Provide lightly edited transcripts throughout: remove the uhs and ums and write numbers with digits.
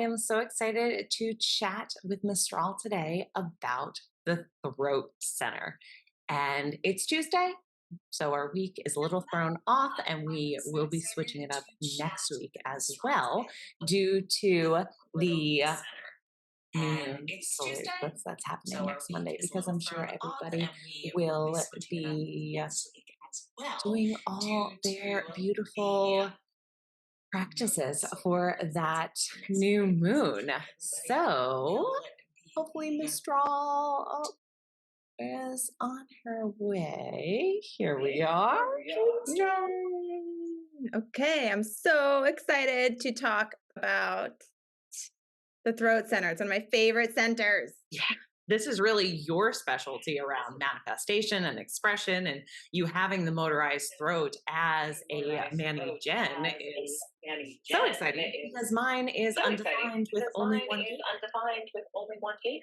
am so excited to chat with Miss Strahl today about the throat center. And it's Tuesday, so our week is a little thrown off, and we will be switching it up next week as well due to the new solar eclipse that's happening next Monday, because I'm sure everybody will be doing all their beautiful practices for that new moon. So hopefully Miss Strahl is on her way. Here we are. Miss Strahl. Yay. Okay, I'm so excited to talk about the throat center. It's one of my favorite centers. Yeah. This is really your specialty around manifestation and expression, and you having the motorized throat as a Manny Gen is so exciting because mine is undefined with only one gate.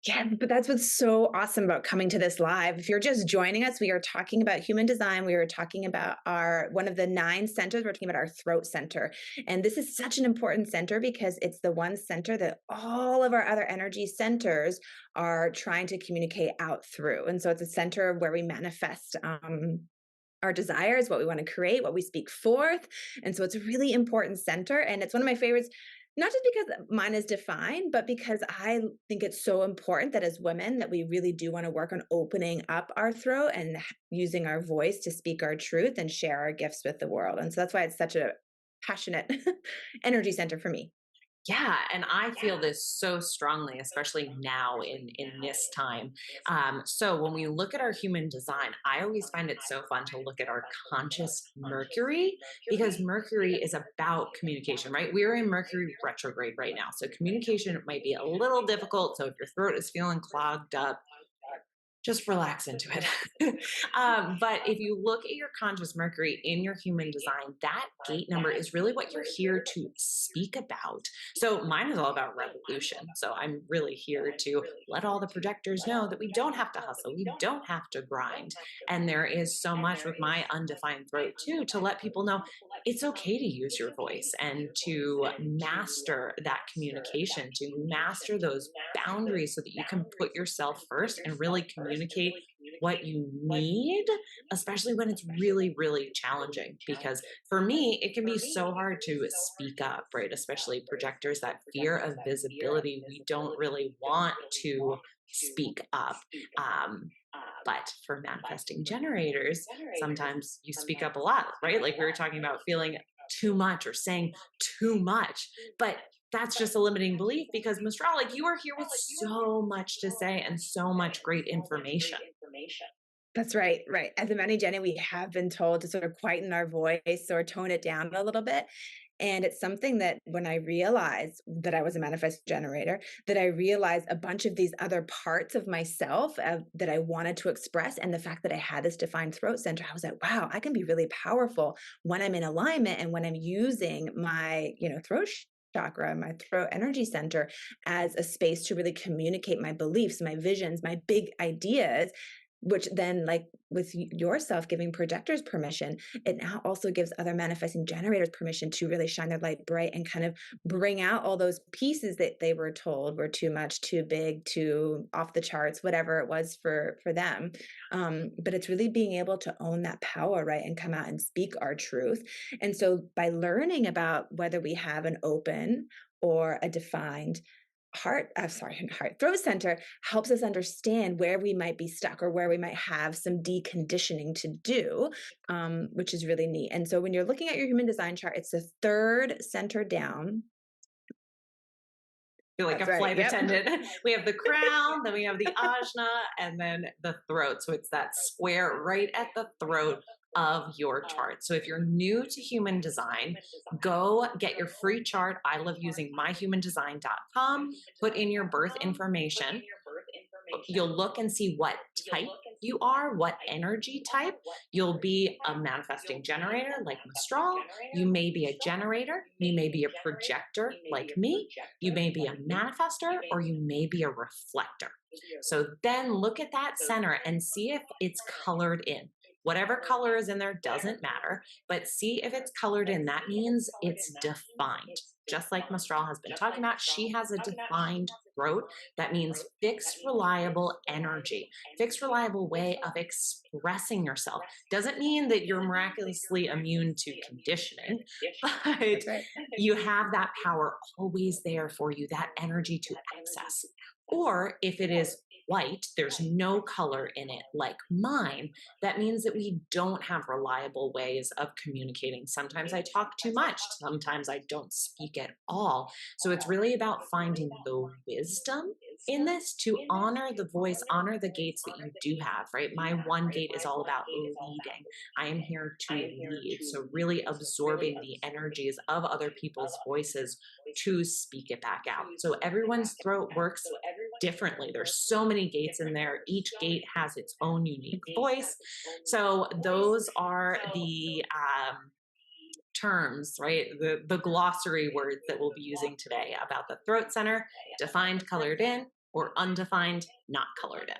Yeah, but that's what's so awesome about coming to this live. If you're just joining us, we are talking about human design. We are talking about our one of the 9 centers. We're talking about our throat center. And this is such an important center because it's the one center that all of our other energy centers are trying to communicate out through. And so it's a center where we manifest our desires, what we want to create, what we speak forth. And so it's a really important center. And it's one of my favorites, not just because mine is defined, but because I think it's so important that as women that we really do want to work on opening up our throat and using our voice to speak our truth and share our gifts with the world. And so that's why it's such a passionate energy center for me. Yeah, and I feel this so strongly, especially now in this time. So when we look at our human design, I always find it so fun to look at our conscious Mercury, because Mercury is about communication, right? We're in Mercury retrograde right now, so communication might be a little difficult. So if your throat is feeling clogged up, just relax into it. But if you look at your conscious Mercury in your human design, that gate number is really what you're here to speak about. So mine is all about revolution. So I'm really here to let all the projectors know that we don't have to hustle, we don't have to grind. And there is so much with my undefined throat too, to let people know it's okay to use your voice and to master that communication, to master those boundaries so that you can put yourself first and really communicate what you need, especially when it's really, really challenging. Because for me, it can be so hard to speak up, right? Especially projectors, that fear of visibility. We don't really want to speak up. Um, but for manifesting generators, sometimes you speak up a lot, right? Like we were talking about feeling too much or saying too much. But that's just a limiting belief, because Mistral, like, you are here with so much to say and so much great information. That's right, right. As a Manny Jenny, we have been told to sort of quieten our voice or tone it down a little bit. And it's something that when I realized that I was a manifest generator, that I realized a bunch of these other parts of myself that I wanted to express. And the fact that I had this defined throat center, I was like, wow, I can be really powerful when I'm in alignment and when I'm using my, throat chakra, my throat energy center as a space to really communicate my beliefs, my visions, my big ideas, which then, like with yourself giving projectors permission, it now also gives other manifesting generators permission to really shine their light bright and kind of bring out all those pieces that they were told were too much, too big, too off the charts, whatever it was for them. But it's really being able to own that power, right, and come out and speak our truth. And so by learning about whether we have an open or a defined throat center helps us understand where we might be stuck or where we might have some deconditioning to do, which is really neat. And so when you're looking at your human design chart, it's the third center down. Feel like That's a right. flight Yep. attendant. We have the crown, then we have the ajna, and then the throat. So it's that square right at the throat of your chart. So if you're new to human design, go get your free chart. I love using myhumandesign.com. Put in your birth information. You'll look and see what type you are, what energy type. You'll be a manifesting generator like Mistral. You may be a generator. You may be a projector like me. You may be a manifester, or you may be a reflector. So then look at that center and see if it's colored in. Whatever color is in there doesn't matter, but see if it's colored in. That means it's defined. just like Mistral has been talking about, she has a defined throat. That means fixed, reliable energy, fixed, reliable way of expressing yourself. Doesn't mean that you're miraculously immune to conditioning, but That's right. you have that power always there for you, that energy to access. Or if it is white, there's no color in it like mine, that means that we don't have reliable ways of communicating. Sometimes I talk too much, sometimes I don't speak at all. So it's really about finding the wisdom in this to honor the voice, honor the gates that you do have, right? My one gate is all about leading. I am here to lead. So really absorbing the energies of other people's voices to speak it back out. So everyone's throat works differently. There's so many gates in there. Each gate has its own unique voice. So those are the terms, right? The glossary words that we'll be using today about the throat center: defined, colored in, or undefined, not colored in.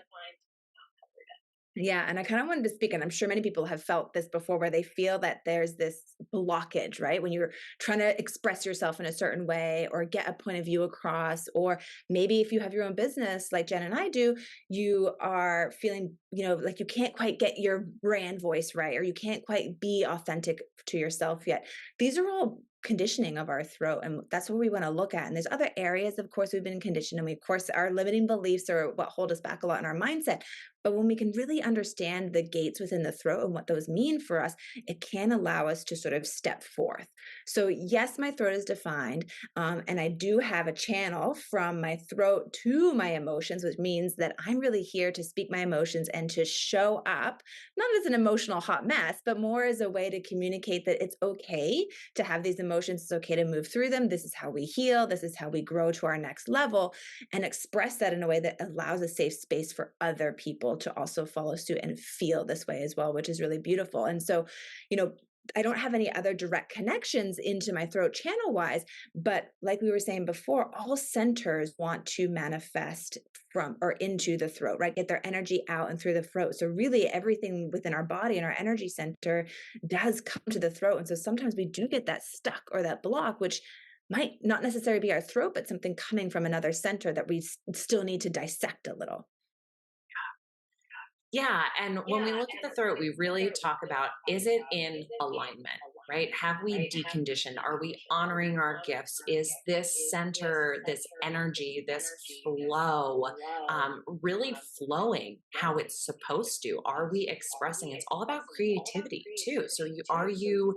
Yeah, and I kind of wanted to speak, and I'm sure many people have felt this before, where they feel that there's this blockage, right? When you're trying to express yourself in a certain way or get a point of view across, or maybe if you have your own business like Jen and I do, you are feeling, like you can't quite get your brand voice right, or you can't quite be authentic to yourself yet. These are all conditioning of our throat, and that's what we want to look at. And there's other areas, of course, we've been conditioned, and we, of course, our limiting beliefs are what hold us back a lot in our mindset. But when we can really understand the gates within the throat and what those mean for us, it can allow us to sort of step forth. So, yes, my throat is defined, and I do have a channel from my throat to my emotions, which means that I'm really here to speak my emotions and to show up, not as an emotional hot mess, but more as a way to communicate that it's okay to have these emotions. It's okay to move through them. This is how we heal. This is how we grow to our next level, and express that in a way that allows a safe space for other people to also follow suit and feel this way as well, which is really beautiful. And so, you know, I don't have any other direct connections into my throat channel wise, but like we were saying before, all centers want to manifest from or into the throat, right? Get their energy out and through the throat. So, really, everything within our body and our energy center does come to the throat. And so, sometimes we do get that stuck or that block, which might not necessarily be our throat, but something coming from another center that we still need to dissect a little. Yeah. And when we look at the throat, we really talk about, is it in alignment? Right? Have we deconditioned? Are we honoring our gifts? Is this center, this energy, this flow really flowing how it's supposed to? Are we expressing? It's all about creativity too. So, are you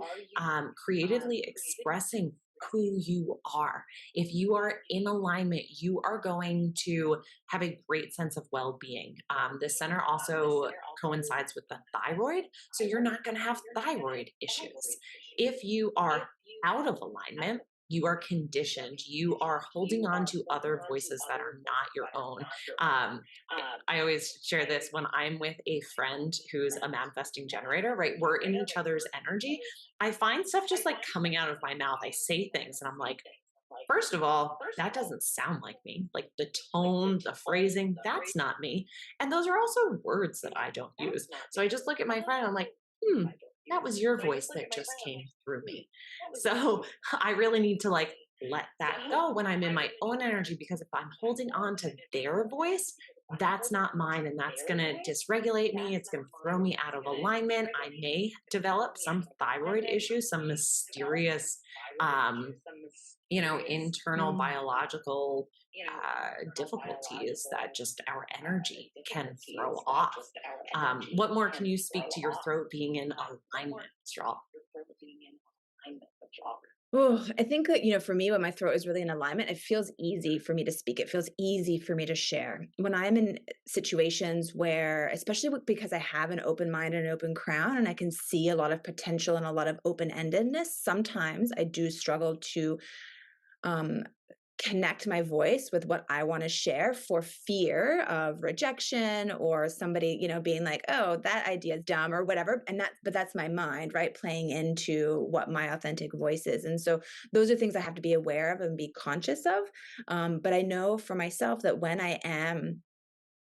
creatively expressing who you are? If you are in alignment, you are going to have a great sense of well being. The center also coincides with the thyroid, so you're not going to have thyroid issues. If you are out of alignment, you are conditioned, you are holding on to other voices that are not your own. Um, I always share this when I'm with a friend who's a manifesting generator, right? We're in each other's energy. I find stuff just like coming out of my mouth. I say things and I'm like, first of all, that doesn't sound like me. Like the tone, the phrasing, that's not me. And those are also words that I don't use. So I just look at my friend and I'm like, that was your voice that just came through me. So I really need to like let that go when I'm in my own energy, because if I'm holding on to their voice, that's not mine, and that's going to dysregulate me. It's going to throw me out of alignment. I may develop some thyroid issues, some mysterious um, internal Mm. biological difficulties that just our energy can throw off. What more can you speak to your throat being in alignment, Straw? Oh, I think that, for me, when my throat is really in alignment, it feels easy for me to speak. It feels easy for me to share. When I'm in situations where, especially because I have an open mind and an open crown, and I can see a lot of potential and a lot of open endedness, sometimes I do struggle to um, connect my voice with what I want to share for fear of rejection or somebody, being like, "Oh, that idea is dumb," or whatever. But that's my mind, right? Playing into what my authentic voice is. And so those are things I have to be aware of and be conscious of. But I know for myself that when I am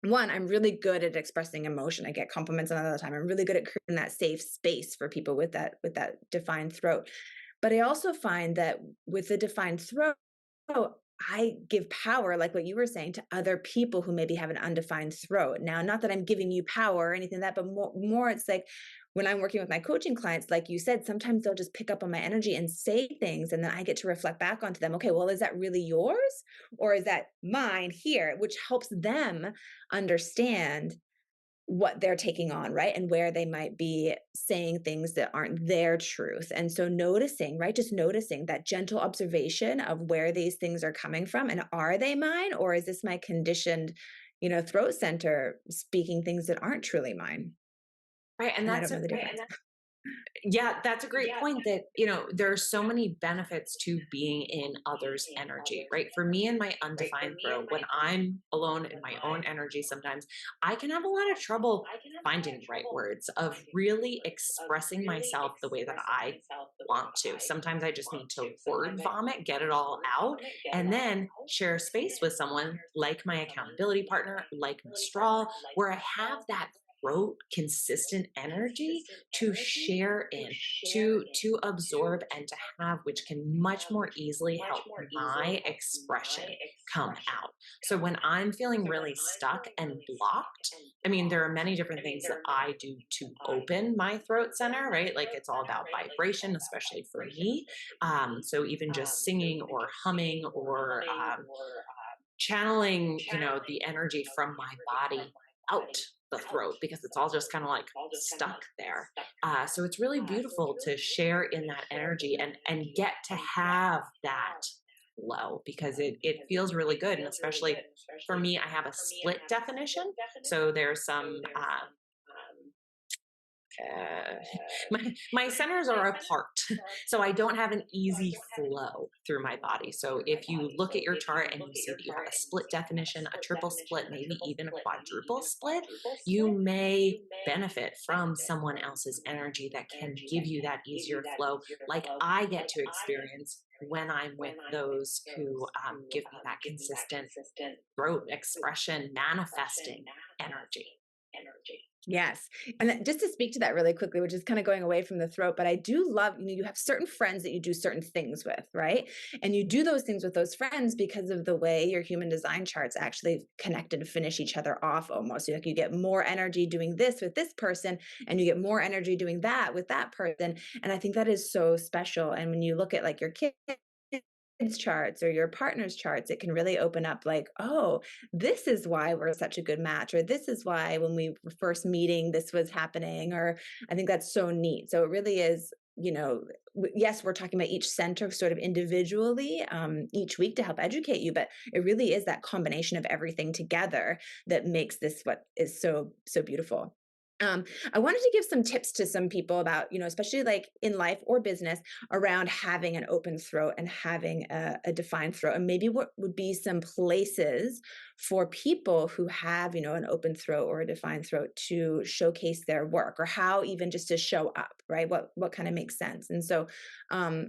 one, I'm really good at expressing emotion. I get compliments on that all the time. I'm really good at creating that safe space for people with that defined throat. But I also find that with the defined throat, I give power, like what you were saying, to other people who maybe have an undefined throat. Now, not that I'm giving you power or anything like that, but more it's like when I'm working with my coaching clients, like you said, sometimes they'll just pick up on my energy and say things, and then I get to reflect back onto them. Okay, well, is that really yours, or is that mine here? Which helps them understand what they're taking on, right? And where they might be saying things that aren't their truth. And so noticing, right? Just noticing that gentle observation of where these things are coming from, and are they mine, or is this my conditioned, throat center speaking things that aren't truly mine? Right. And And I that's don't know a the difference. Yeah, that's a great point that, there are so many benefits to being in others' energy, right? For me and my undefined throat, when I'm alone in my own energy, sometimes I can have a lot of trouble finding the right words of really expressing myself the way that I want to. Sometimes I just need to word vomit, get it all out, and then share space with someone like my accountability partner, like Miss Straw, where I have that throat consistent energy to share in, to absorb and to have, which can much more easily help my expression come out. So when I'm feeling really stuck and blocked, I mean, there are many different things that I do to open my throat center, right? Like it's all about vibration, especially for me. So even just singing or humming or channeling, the energy from my body out the throat, because it's all just kind of like stuck there. So it's really beautiful to share in that energy and get to have that flow, because it feels really good. And especially for me, I have a split definition. So there's some uh, my centers are apart, so I don't have an easy flow through my body. So if you look at your chart and you see that you have a split definition, a triple split, maybe even a quadruple split, you may benefit from someone else's energy that can give you that easier flow, like I get to experience when I'm with those who give me that consistent throat expression, manifesting energy. Yes. And just to speak to that really quickly, which is kind of going away from the throat, but I do love, you have certain friends that you do certain things with, right? And you do those things with those friends because of the way your human design charts actually connect and finish each other off almost. Like you get more energy doing this with this person, and you get more energy doing that with that person. And I think that is so special. And when you look at like your kids' charts or your partner's charts, it can really open up like, oh, this is why we're such a good match, or this is why when we were first meeting this was happening. Or I think that's so neat. So it really is, yes, we're talking about each center sort of individually each week to help educate you, but it really is that combination of everything together that makes this what is so beautiful. I wanted to give some tips to some people about, especially like in life or business, around having an open throat and having a defined throat, and maybe what would be some places for people who have, an open throat or a defined throat to showcase their work, or how even just to show up, right? What kind of makes sense? And so, um,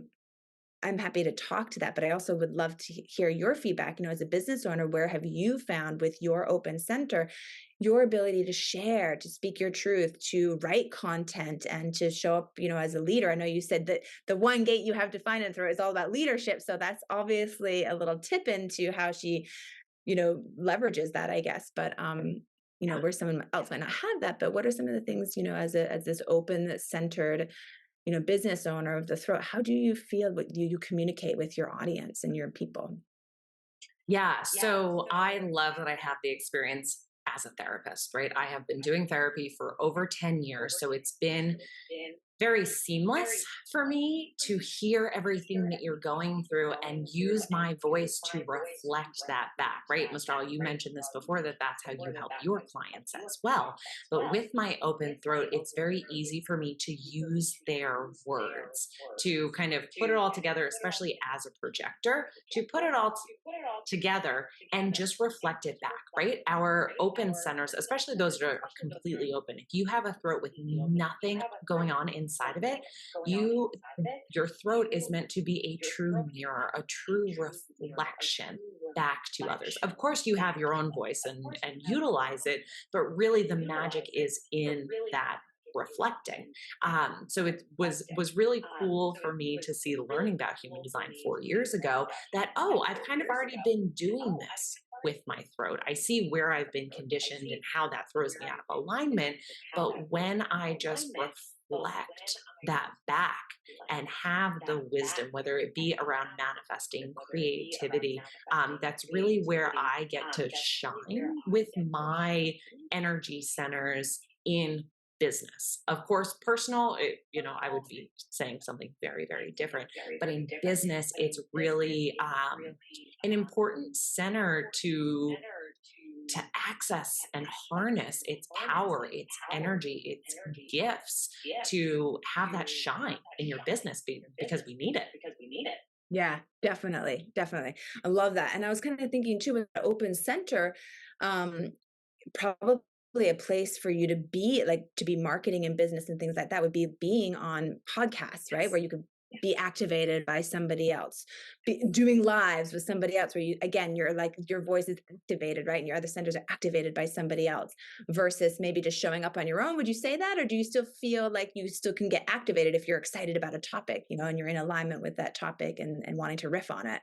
I'm happy to talk to that, but I also would love to hear your feedback. As a business owner, where have you found with your open center your ability to share, to speak your truth, to write content, and to show up, as a leader? I know you said that the one gate you have to find and through is all about leadership. So that's obviously a little tip into how she, leverages that, I guess. But where someone else might not have that. But what are some of the things, as this open centered business owner of the throat, how do you feel what you communicate with your audience and your people? Yeah. So I love that I have the experience as a therapist, right? I have been doing therapy for over 10 years. So it's been very seamless for me to hear everything that you're going through and use my voice to reflect that back, right? Mr. You mentioned this before, that that's how you help your clients as well. But with my open throat, it's very easy for me to use their words to kind of put it all together, especially as a projector, to put it all together and just reflect it back, right? Our open centers, especially those that are completely open, if you have a throat with nothing going on inside of it, you your throat is meant to be a true mirror, a true reflection back to others. Of course, you have your own voice and utilize it, but really the magic is in that reflecting. So it was really cool for me to see learning about human design 4 years ago that, oh, I've kind of already been doing this with my throat. I see where I've been conditioned and how that throws me out of alignment. But when I just reflect that back and have the wisdom, whether it be around manifesting creativity, that's really where I get to shine with my energy centers in business. Of course, personal, I would be saying something very, very different. But in business, it's really an important center to access and harness its power, its energy, its gifts to have that shine in your business because we need it. Yeah, definitely, definitely. I love that. And I was kind of thinking too with the open center, um, probably a place for you to be, like, to be marketing and business and things like that would be being on podcasts, right? Where Yes. you could be activated by somebody else, doing lives with somebody else, where you, again, you're like, your voice is activated, right? And your other centers are activated by somebody else versus maybe just showing up on your own. Would you say that? Or do you still feel like you still can get activated if you're excited about a topic, and you're in alignment with that topic and wanting to riff on it?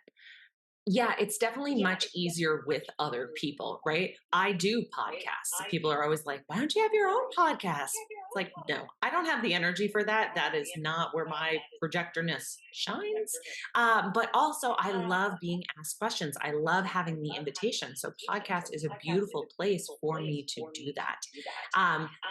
Yeah, it's definitely much easier with other people, right? I do podcasts. So people are always like, why don't you have your own podcast? It's like, no, I don't have the energy for that. That is not where my projectorness shines. But also, I love being asked questions. I love having the invitation. So, podcast is a beautiful place for me to do that.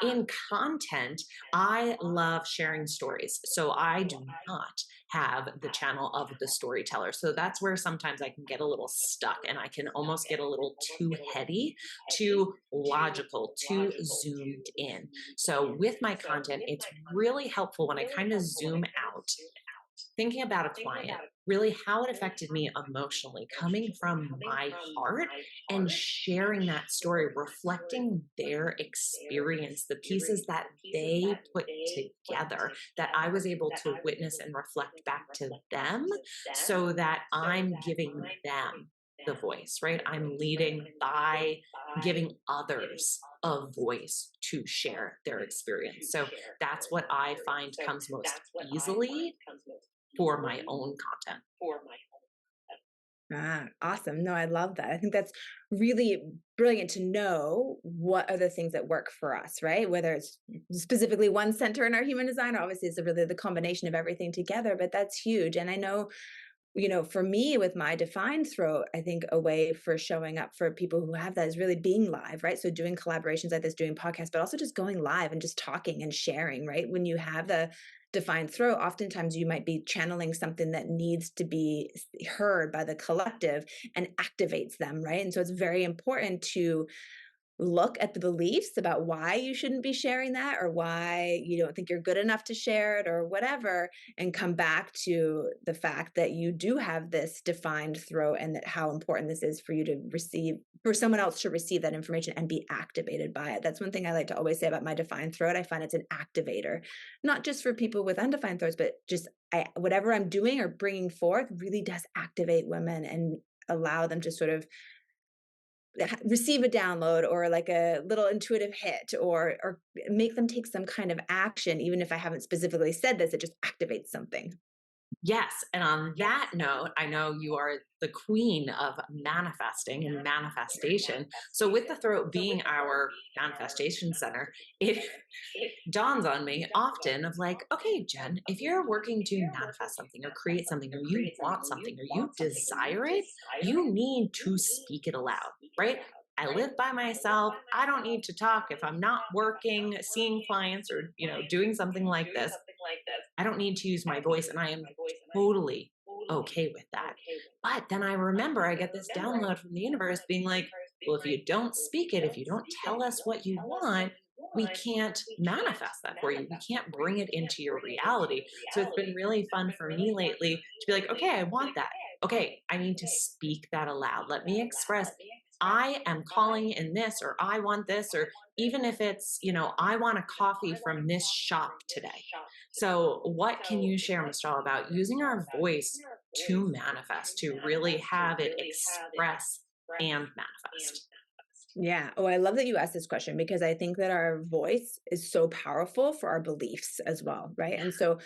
In content, I love sharing stories. So, I do not have the channel of the storyteller. So that's where sometimes I can get a little stuck and I can almost get a little too heady, too logical, too zoomed in. So with my content, it's really helpful when I kind of zoom out, thinking about a client, really how it affected me emotionally, coming from my heart and sharing that story, reflecting their experience, the pieces that they put together that I was able to witness and reflect back to them so that I'm giving them the voice, right? I'm leading by giving others a voice to share their experience. So that's what I find comes most easily for my own content. Ah, awesome. No, I love that. I think that's really brilliant to know what are the things that work for us, right? Whether it's specifically one center in our human design, or obviously it's really the combination of everything together, but that's huge. And I know, for me with my defined throat, I think a way for showing up for people who have that is really being live, right? So doing collaborations like this, doing podcasts, but also just going live and just talking and sharing, right? When you have the defined throat, oftentimes you might be channeling something that needs to be heard by the collective and activates them, right? And so it's very important to look at the beliefs about why you shouldn't be sharing that or why you don't think you're good enough to share it or whatever, and come back to the fact that you do have this defined throat and that how important this is for you to receive, for someone else to receive that information and be activated by it. That's one thing I like to always say about my defined throat. I find it's an activator, not just for people with undefined throats, but just whatever I'm doing or bringing forth really does activate women and allow them to sort of receive a download or like a little intuitive hit, or make them take some kind of action, even if I haven't specifically said this, it just activates something. Yes. And on that note, I know you are the queen of manifesting and manifestation. So, with the throat being our manifestation center, it dawns on me often of like, okay, Jen, if you're working to manifest something or create something or you want something or you desire it, you need to speak it aloud, right? I live by myself. I don't need to talk if I'm not working, seeing clients or, doing something like this. I don't need to use my voice and I am totally okay with that. But then I remember I get this download from the universe being like, well, if you don't speak it, if you don't tell us what you want, we can't manifest that for you. We can't bring it into your reality. So it's been really fun for me lately to be like, okay, I want that. Okay, I need to speak that aloud. Let me express I am calling in this, or I want this, or even if it's, I want a coffee from this shop today. So, what can you share, Michelle, about using our voice to manifest, to really have it express and manifest? Yeah. Oh, I love that you asked this question because I think that our voice is so powerful for our beliefs as well, right? And so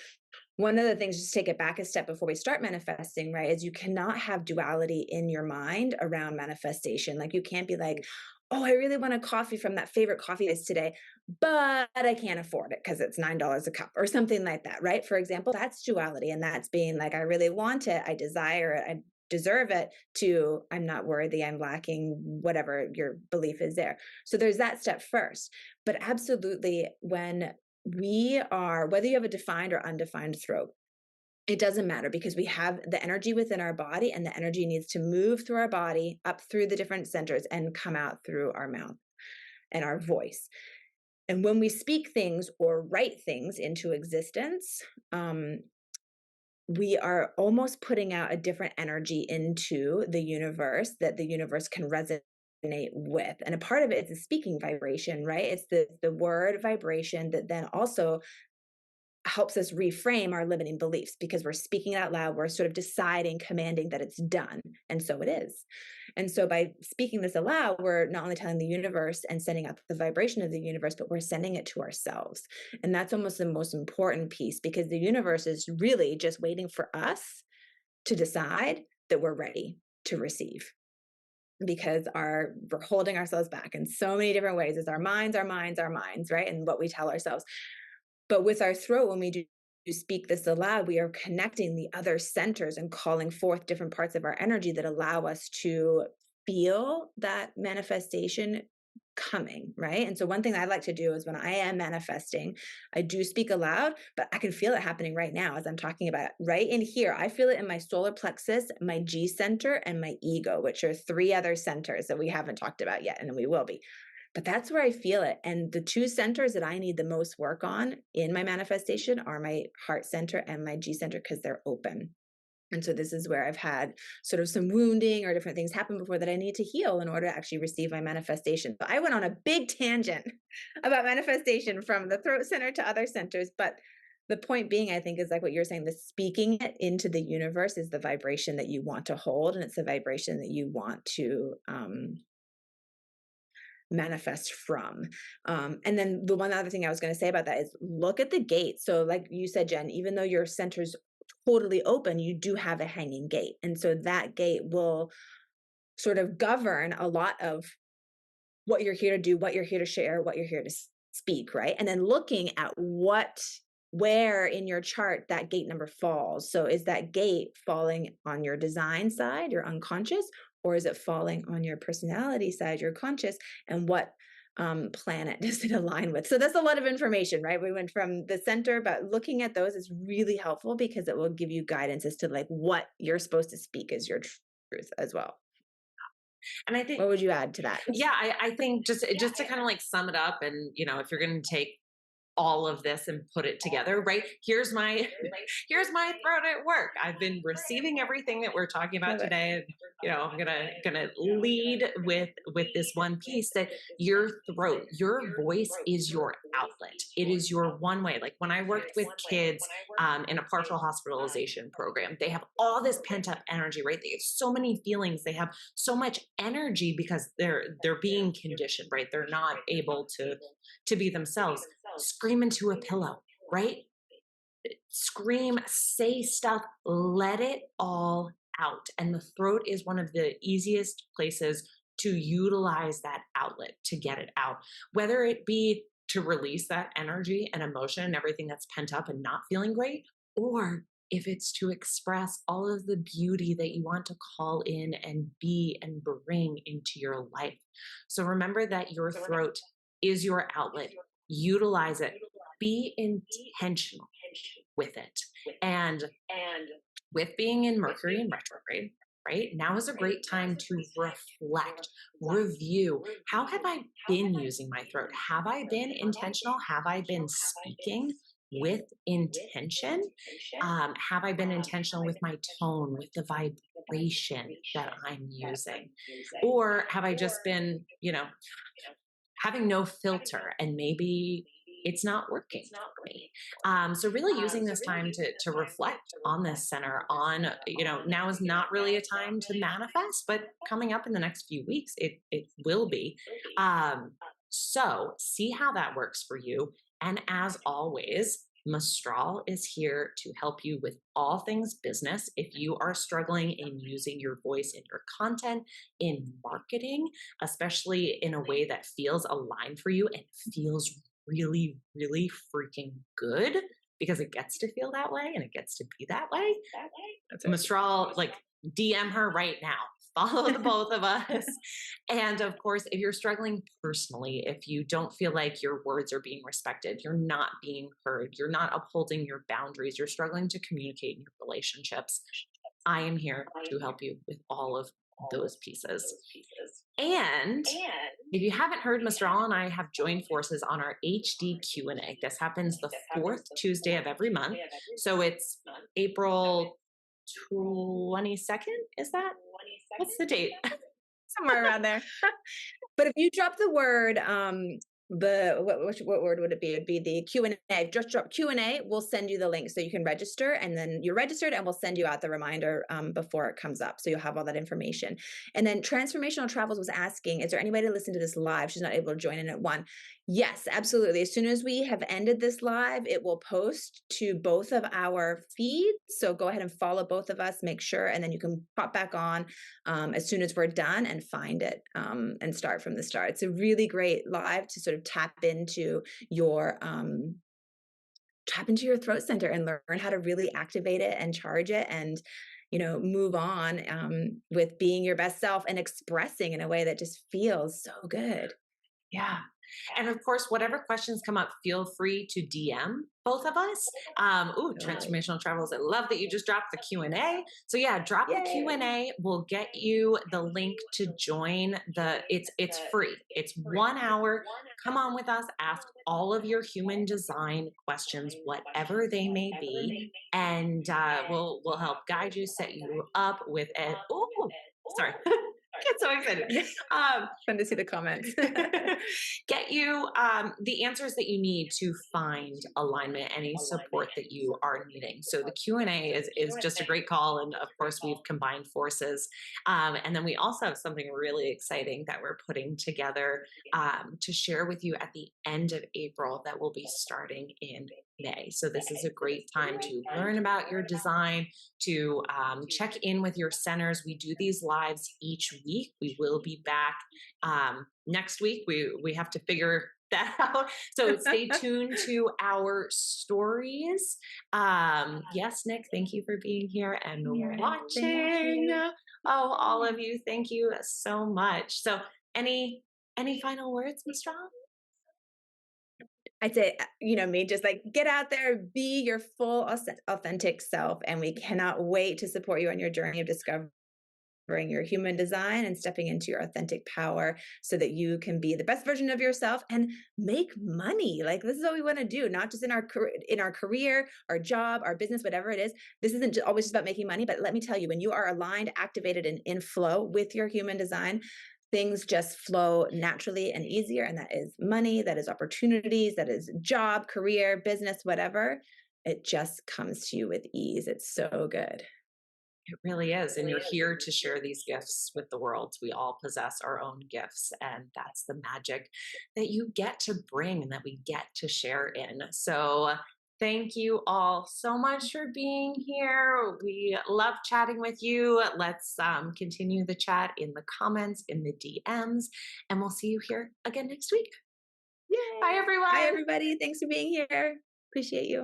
one of the things, just take it back a step before we start manifesting, right, is you cannot have duality in your mind around manifestation. Like you can't be like, oh, I really want a coffee from that favorite coffee place today, but I can't afford it because it's $9 a cup or something like that, right? For example, that's duality. And that's being like, I really want it, I desire it, I deserve it, to I'm not worthy, I'm lacking, whatever your belief is there. So there's that step first. But absolutely, when we are, whether you have a defined or undefined throat, it doesn't matter because we have the energy within our body, and the energy needs to move through our body, up through the different centers, and come out through our mouth and our voice. And when we speak things or write things into existence, um, we are almost putting out a different energy into the universe that the universe can resonate with. And a part of it is the speaking vibration, right? It's the word vibration that then also helps us reframe our limiting beliefs because we're speaking it out loud. We're sort of deciding, commanding that it's done. And so it is. And so by speaking this aloud, we're not only telling the universe and sending out the vibration of the universe, but we're sending it to ourselves. And that's almost the most important piece because the universe is really just waiting for us to decide that we're ready to receive, because we're holding ourselves back in so many different ways. It's our minds, right? And what we tell ourselves. But with our throat, when we do speak this aloud, we are connecting the other centers and calling forth different parts of our energy that allow us to feel that manifestation coming, right? And so one thing I like to do is when I am manifesting, I do speak aloud, but I can feel it happening right now as I'm talking about it. Right in here, I feel it in my solar plexus, my G center, and my ego, which are three other centers that we haven't talked about yet, and we will be. But that's where I feel it. And the two centers that I need the most work on in my manifestation are my heart center and my G center because they're open. And so this is where I've had sort of some wounding or different things happen before that I need to heal in order to actually receive my manifestation. But I went on a big tangent about manifestation from the throat center to other centers. But the point being, I think, is like what you're saying, the speaking it into the universe is the vibration that you want to hold. And it's the vibration that you want to manifest from. And then the one other thing I was going to say about that is look at the gate. So, like you said, Jen, even though your center's totally open, you do have a hanging gate. And so that gate will sort of govern a lot of what you're here to do, what you're here to share, what you're here to speak, right? And then looking at where in your chart that gate number falls. So is that gate falling on your design side, your unconscious, or is it falling on your personality side, your conscious? And what planet does it align with? So that's a lot of information, right? We went from the center, but looking at those is really helpful because it will give you guidance as to like what you're supposed to speak as your truth as well. And I think, What would you add to that? yeah, I think just to kind of like sum it up, and if you're going to take all of this and put it together, right? Here's my throat at work. I've been receiving everything that we're talking about Love it. today. I'm gonna lead with this one piece that your throat, your voice is your outlet. It is your one way. Like when I worked with kids in a partial hospitalization program, they have all this pent up energy, right? They have so many feelings. They have so much energy because they're being conditioned, right? They're not able to be themselves. Scream into a pillow, right? Scream, say stuff, let it all out. And the throat is one of the easiest places to utilize that outlet to get it out, whether it be to release that energy and emotion and everything that's pent up and not feeling great, or if it's to express all of the beauty that you want to call in and be and bring into your life. So remember that your throat is your outlet. Utilize it. Be intentional with it. And with being in Mercury in retrograde, right? Now is a great time to reflect, review. How have I been using my throat? Have I been intentional? Have I been speaking with intention? Have I been intentional with my tone, with the vibration that I'm using? Or have I just been, having no filter, and maybe it's not working for me. So really using this time to reflect on this center on, now is not really a time to manifest, but coming up in the next few weeks, it will be. So see how that works for you. And as always, Mistral is here to help you with all things business. If you are struggling in using your voice in your content, in marketing, especially in a way that feels aligned for you and feels really, really freaking good, because it gets to feel that way and it gets to be that way. That's Mistral, like, DM her right now. Follow the both of us. And of course, if you're struggling personally, if you don't feel like your words are being respected, you're not being heard, you're not upholding your boundaries, you're struggling to communicate in your relationships, I am here to help you with all of those pieces. And if you haven't heard, Mistral and I have joined forces on our HD Q&A. This happens the fourth Tuesday of every month. So it's April 22nd. Is that? What's the date? somewhere around there. But if you drop the word, what word would it be? It'd be the Q&A. Just drop Q&A. We'll send you the link so you can register, and then you're registered, and we'll send you out the reminder before it comes up, so you'll have all that information. And then Transformational Travels was asking, is there anybody to listen to this live? She's not able to join in at 1. Yes, absolutely. As soon as we have ended this live, it will post to both of our feeds. So go ahead and follow both of us, make sure, and then you can pop back on as soon as we're done and find it and start from the start. It's a really great live to sort of tap into your throat center and learn how to really activate it and charge it, and move on with being your best self and expressing in a way that just feels so good. Yeah. And of course, whatever questions come up, feel free to DM both of us. Ooh, Totally. Transformational Travels. I love that you just dropped the Q&A. So yeah, drop the Yay. Q&A. We'll get you the link to join it's free. It's 1 hour. Come on with us, ask all of your human design questions, whatever they may be, and we'll help guide you, set you up with a ooh, sorry. Get so excited. Fun to see the comments. Get you the answers that you need to find alignment, any support that you are needing. So the Q&A is just a great call, and of course we've combined forces, and then we also have something really exciting that we're putting together to share with you at the end of April that will be starting in May. So this is a great time to learn about your design, to check in with your centers. We do these lives each week. We will be back next week. We have to figure that out. So stay tuned to our stories. Yes, Nick, thank you for being here and Thank watching. you. Oh, all of you, thank you so much. So any final words, Miss Strong? I'd say, me, just like get out there, be your full authentic self. And we cannot wait to support you on your journey of discovering your human design and stepping into your authentic power so that you can be the best version of yourself and make money. Like, this is what we want to do, not just in our career, our job, our business, whatever it is. This isn't always just about making money, but let me tell you, when you are aligned, activated, and in flow with your human design, things just flow naturally and easier. And that is money, that is opportunities, that is job, career, business, whatever. It just comes to you with ease. It's so good. It really is. And you're here to share these gifts with the world. We all possess our own gifts, and that's the magic that you get to bring and that we get to share in. So, thank you all so much for being here. We love chatting with you. Let's continue the chat in the comments, in the DMs, and we'll see you here again next week. Bye, Yay. Bye, everyone. everybody. Thanks for being here. Appreciate you.